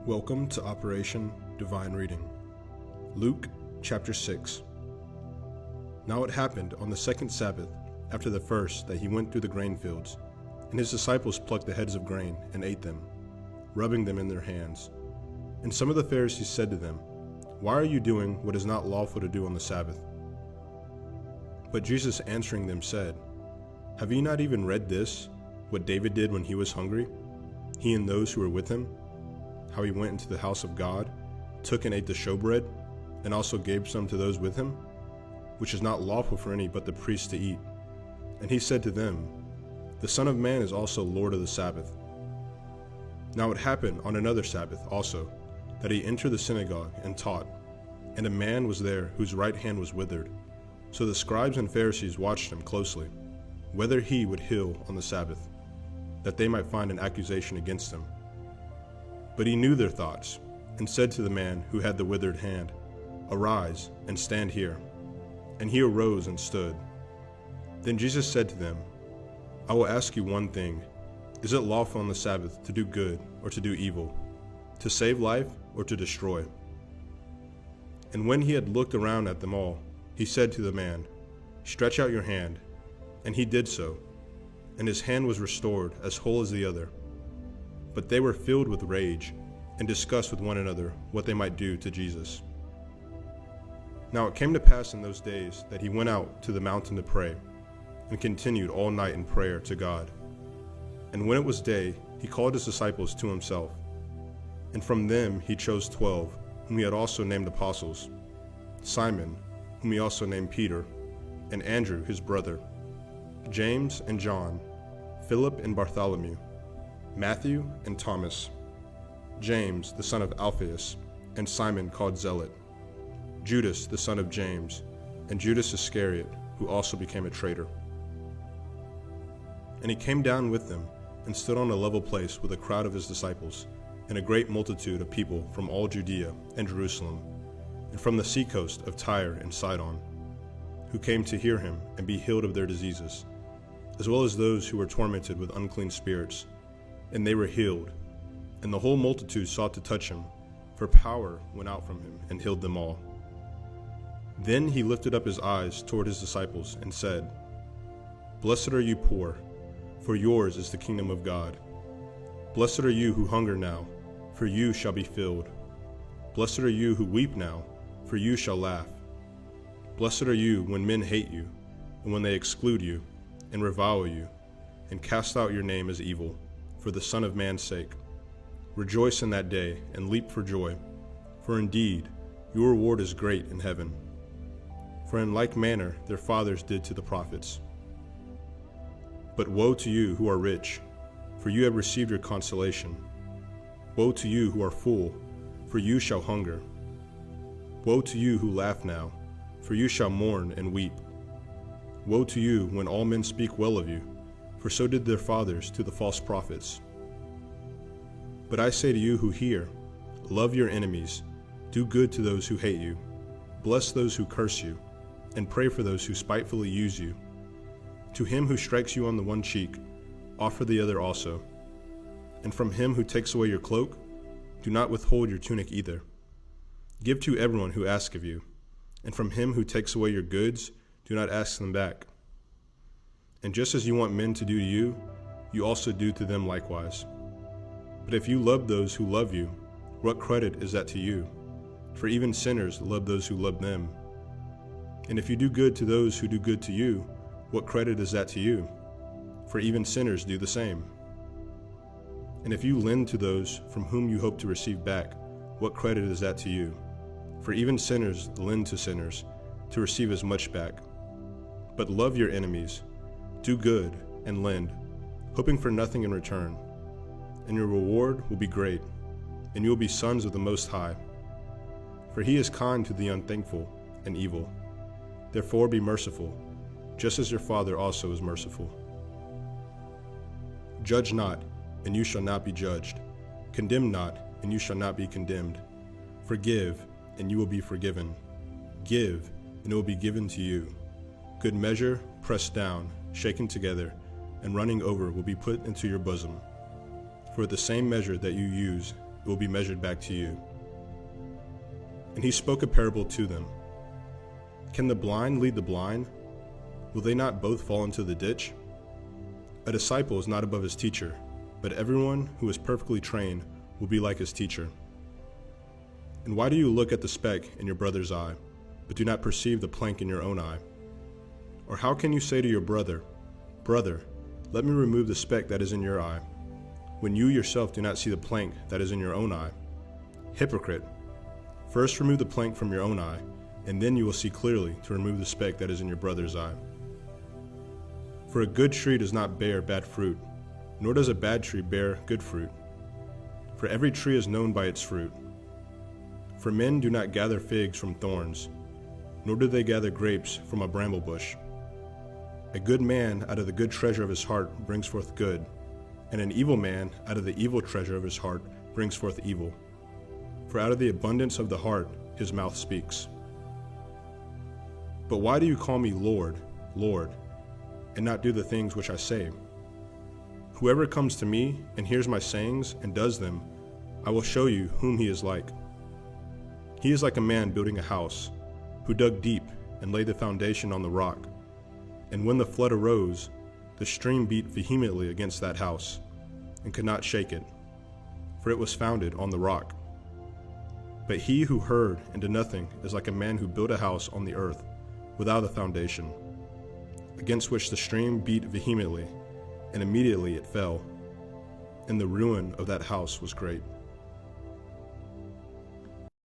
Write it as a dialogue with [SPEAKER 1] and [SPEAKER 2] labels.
[SPEAKER 1] Welcome to Operation Divine Reading. Luke chapter 6. Now it happened on the second Sabbath after the first that he went through the grain fields, and his disciples plucked the heads of grain and ate them, rubbing them in their hands. And some of the Pharisees said to them, "Why are you doing what is not lawful to do on the Sabbath?" But Jesus answering them said, "Have ye not even read this, what David did when he was hungry, he and those who were with him? How he went into the house of God, took and ate the showbread, and also gave some to those with him, which is not lawful for any but the priests to eat. And he said to them, The Son of Man is also Lord of the Sabbath. Now it happened on another Sabbath also, that he entered the synagogue and taught, and a man was there whose right hand was withered. So the scribes and Pharisees watched him closely, whether he would heal on the Sabbath, that they might find an accusation against him. But he knew their thoughts, and said to the man who had the withered hand, Arise, and stand here. And he arose and stood. Then Jesus said to them, I will ask you one thing. Is it lawful on the Sabbath to do good or to do evil, to save life or to destroy? And when he had looked around at them all, he said to the man, Stretch out your hand. And he did so, and his hand was restored as whole as the other. But they were filled with rage, and discussed with one another what they might do to Jesus. Now it came to pass in those days that he went out to the mountain to pray, and continued all night in prayer to God. And when it was day, he called his disciples to himself. And from them he chose 12, whom he had also named apostles: Simon, whom he also named Peter, and Andrew his brother, James and John, Philip and Bartholomew, Matthew and Thomas, James the son of Alphaeus, and Simon called Zealot, Judas the son of James, and Judas Iscariot, who also became a traitor. And he came down with them, and stood on a level place with a crowd of his disciples, and a great multitude of people from all Judea and Jerusalem, and from the seacoast of Tyre and Sidon, who came to hear him and be healed of their diseases, as well as those who were tormented with unclean spirits, and they were healed. And the whole multitude sought to touch him, for power went out from him and healed them all. Then he lifted up his eyes toward his disciples and said, Blessed are you poor, for yours is the kingdom of God. Blessed are you who hunger now, for you shall be filled. Blessed are you who weep now, for you shall laugh. Blessed are you when men hate you, and when they exclude you, and revile you, and cast out your name as evil, for the Son of Man's sake. Rejoice in that day, and leap for joy, for indeed your reward is great in heaven. For in like manner their fathers did to the prophets. But woe to you who are rich, for you have received your consolation. Woe to you who are full, for you shall hunger. Woe to you who laugh now, for you shall mourn and weep. Woe to you when all men speak well of you, for so did their fathers to the false prophets. But I say to you who hear, love your enemies, do good to those who hate you, bless those who curse you, and pray for those who spitefully use you. To him who strikes you on the one cheek, offer the other also. And from him who takes away your cloak, do not withhold your tunic either. Give to everyone who asks of you, and from him who takes away your goods, do not ask them back. And just as you want men to do to you, you also do to them likewise. But if you love those who love you, what credit is that to you? For even sinners love those who love them. And if you do good to those who do good to you, what credit is that to you? For even sinners do the same. And if you lend to those from whom you hope to receive back, what credit is that to you? For even sinners lend to sinners to receive as much back. But love your enemies, do good, and lend, hoping for nothing in return. And your reward will be great, and you will be sons of the Most High. For he is kind to the unthankful and evil. Therefore be merciful, just as your Father also is merciful. Judge not, and you shall not be judged. Condemn not, and you shall not be condemned. Forgive, and you will be forgiven. Give, and it will be given to you. Good measure, pressed down, shaken together, and running over will be put into your bosom. For the same measure that you use, it will be measured back to you." And he spoke a parable to them. "Can the blind lead the blind? Will they not both fall into the ditch? A disciple is not above his teacher, but everyone who is perfectly trained will be like his teacher. And why do you look at the speck in your brother's eye, but do not perceive the plank in your own eye? Or how can you say to your brother, 'Brother, let me remove the speck that is in your eye,' when you yourself do not see the plank that is in your own eye? Hypocrite! First remove the plank from your own eye, and then you will see clearly to remove the speck that is in your brother's eye. For a good tree does not bear bad fruit, nor does a bad tree bear good fruit. For every tree is known by its fruit. For men do not gather figs from thorns, nor do they gather grapes from a bramble bush. A good man out of the good treasure of his heart brings forth good, and an evil man out of the evil treasure of his heart brings forth evil. For out of the abundance of the heart his mouth speaks. But why do you call me Lord, Lord, and not do the things which I say? Whoever comes to me and hears my sayings and does them, I will show you whom he is like. He is like a man building a house, who dug deep and laid the foundation on the rock. And when the flood arose, the stream beat vehemently against that house, and could not shake it, for it was founded on the rock. But he who heard and did nothing is like a man who built a house on the earth, without a foundation, against which the stream beat vehemently, and immediately it fell, and the ruin of that house was great."